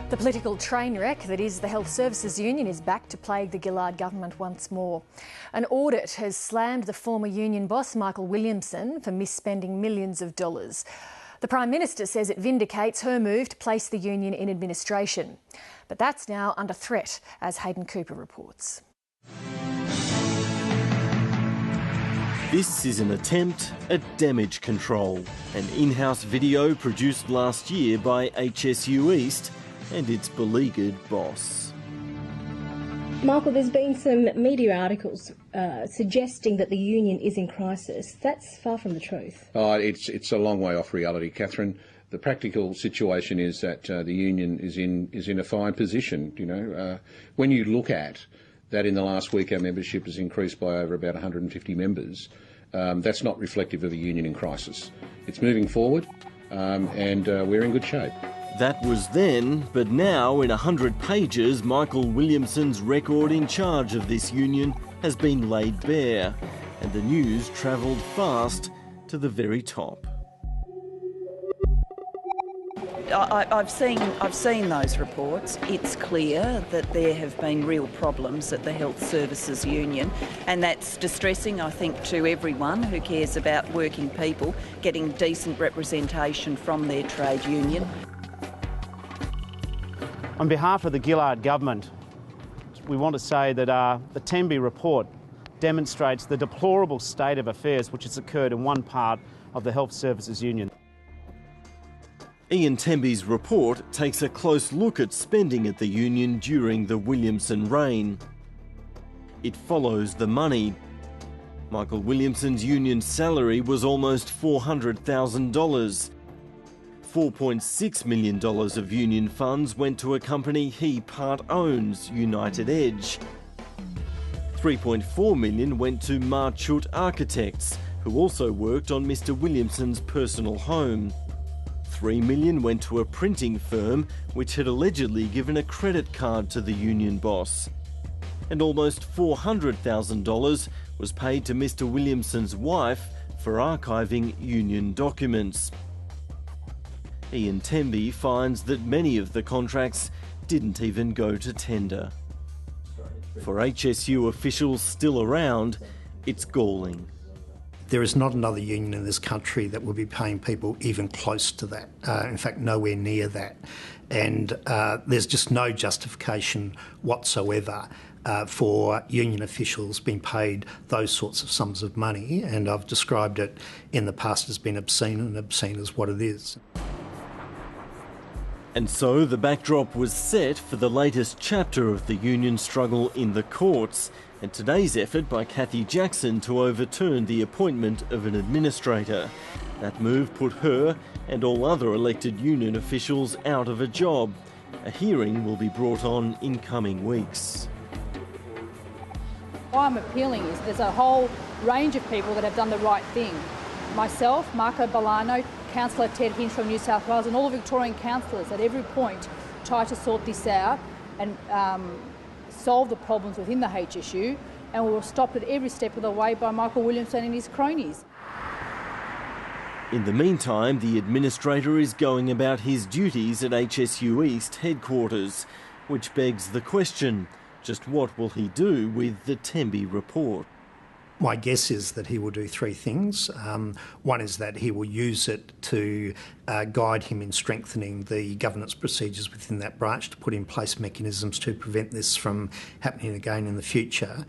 The political train wreck that is the Health Services Union is back to plague the Gillard government once more. An audit has slammed the former union boss Michael Williamson for misspending millions of dollars. The Prime Minister says it vindicates her move to place the union in administration. But that's now under threat, as Hayden Cooper reports. This is an attempt at damage control, an in-house video produced last year by HSU East and its beleaguered boss. Michael, there's been some media articles suggesting that the union is in crisis. That's far from the truth. Oh, it's a long way off reality, Catherine. The practical situation is that the union is in a fine position. You know, when you look at that, in the last week our membership has increased by over about 150 members. That's not reflective of a union in crisis. It's moving forward, and we're in good shape. That was then, but now in 100 pages, Michael Williamson's record in charge of this union has been laid bare, and the news travelled fast to the very top. I've seen those reports. It's clear that there have been real problems at the Health Services Union, and that's distressing, I think, to everyone who cares about working people getting decent representation from their trade union. On behalf of the Gillard government, we want to say that the Temby report demonstrates the deplorable state of affairs which has occurred in one part of the Health Services Union. Ian Temby's report takes a close look at spending at the union during the Williamson reign. It follows the money. Michael Williamson's union salary was almost $400,000. $4.6 million of union funds went to a company he part owns, United Edge. $3.4 million went to Marchut Architects, who also worked on Mr. Williamson's personal home. $3 million went to a printing firm which had allegedly given a credit card to the union boss. And almost $400,000 was paid to Mr. Williamson's wife for archiving union documents. Ian Temby finds that many of the contracts didn't even go to tender. For HSU officials still around, it's galling. There is not another union in this country that will be paying people even close to that, in fact nowhere near that. And there's just no justification whatsoever for union officials being paid those sorts of sums of money, and I've described it in the past as being obscene, and obscene is what it is. And so the backdrop was set for the latest chapter of the union struggle in the courts, and today's effort by Cathy Jackson to overturn the appointment of an administrator. That move put her and all other elected union officials out of a job. A hearing will be brought on in coming weeks. Why I'm appealing is there's a whole range of people that have done the right thing. Myself, Marco Bolano, Councillor Ted Hinch from New South Wales, and all the Victorian councillors at every point try to sort this out and solve the problems within the HSU, and we were stopped at every step of the way by Michael Williamson and his cronies. In the meantime, the administrator is going about his duties at HSU East headquarters, which begs the question, just what will he do with the Temby report? My guess is that he will do three things. One is that he will use it to guide him in strengthening the governance procedures within that branch, to put in place mechanisms to prevent this from happening again in the future.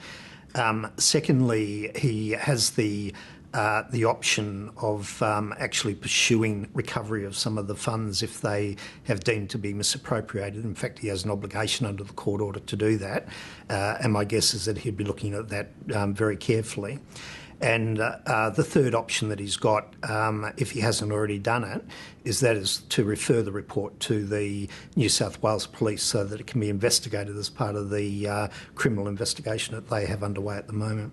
Secondly, he has the option of actually pursuing recovery of some of the funds if they have deemed to be misappropriated. In fact, he has an obligation under the court order to do that, and my guess is that he'd be looking at that very carefully. And the third option that he's got, if he hasn't already done it, is to refer the report to the New South Wales Police so that it can be investigated as part of the criminal investigation that they have underway at the moment.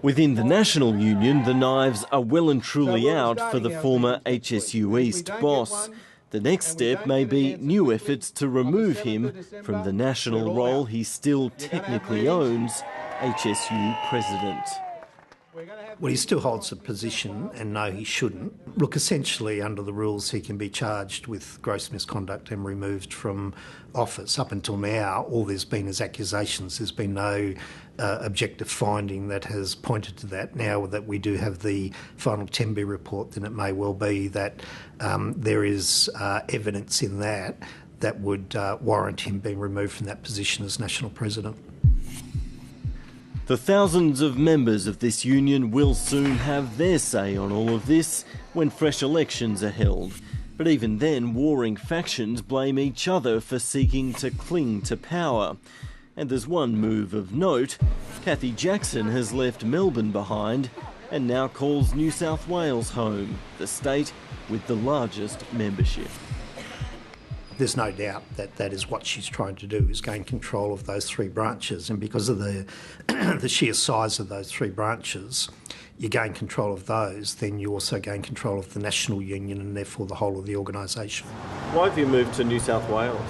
Within the National Union, the knives are well and truly out for the former HSU East boss. The next step may be new efforts to remove him from the national role he still technically owns, HSU President. Well, he still holds a position, and no, he shouldn't. Look, essentially, under the rules, he can be charged with gross misconduct and removed from office. Up until now, all there's been is accusations. There's been no objective finding that has pointed to that. Now that we do have the final Temby report, then it may well be that there is evidence in that would warrant him being removed from that position as National President. The thousands of members of this union will soon have their say on all of this when fresh elections are held. But even then, warring factions blame each other for seeking to cling to power. And there's one move of note. Cathy Jackson has left Melbourne behind and now calls New South Wales home, the state with the largest membership. There's no doubt that that is what she's trying to do, is gain control of those three branches. And because of the sheer size of those three branches, you gain control of those, then you also gain control of the national union and therefore the whole of the organisation. Why have you moved to New South Wales?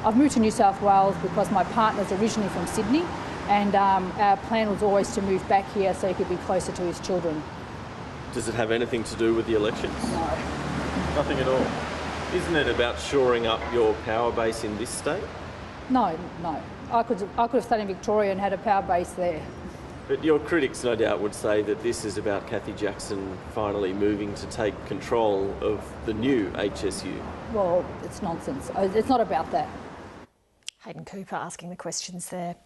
I've moved to New South Wales because my partner's originally from Sydney, and our plan was always to move back here so he could be closer to his children. Does it have anything to do with the elections? No. Nothing at all? Isn't it about shoring up your power base in this state? No. I could have stayed in Victoria and had a power base there. But your critics, no doubt, would say that this is about Cathy Jackson finally moving to take control of the new HSU. Well, it's nonsense. It's not about that. Hayden Cooper asking the questions there.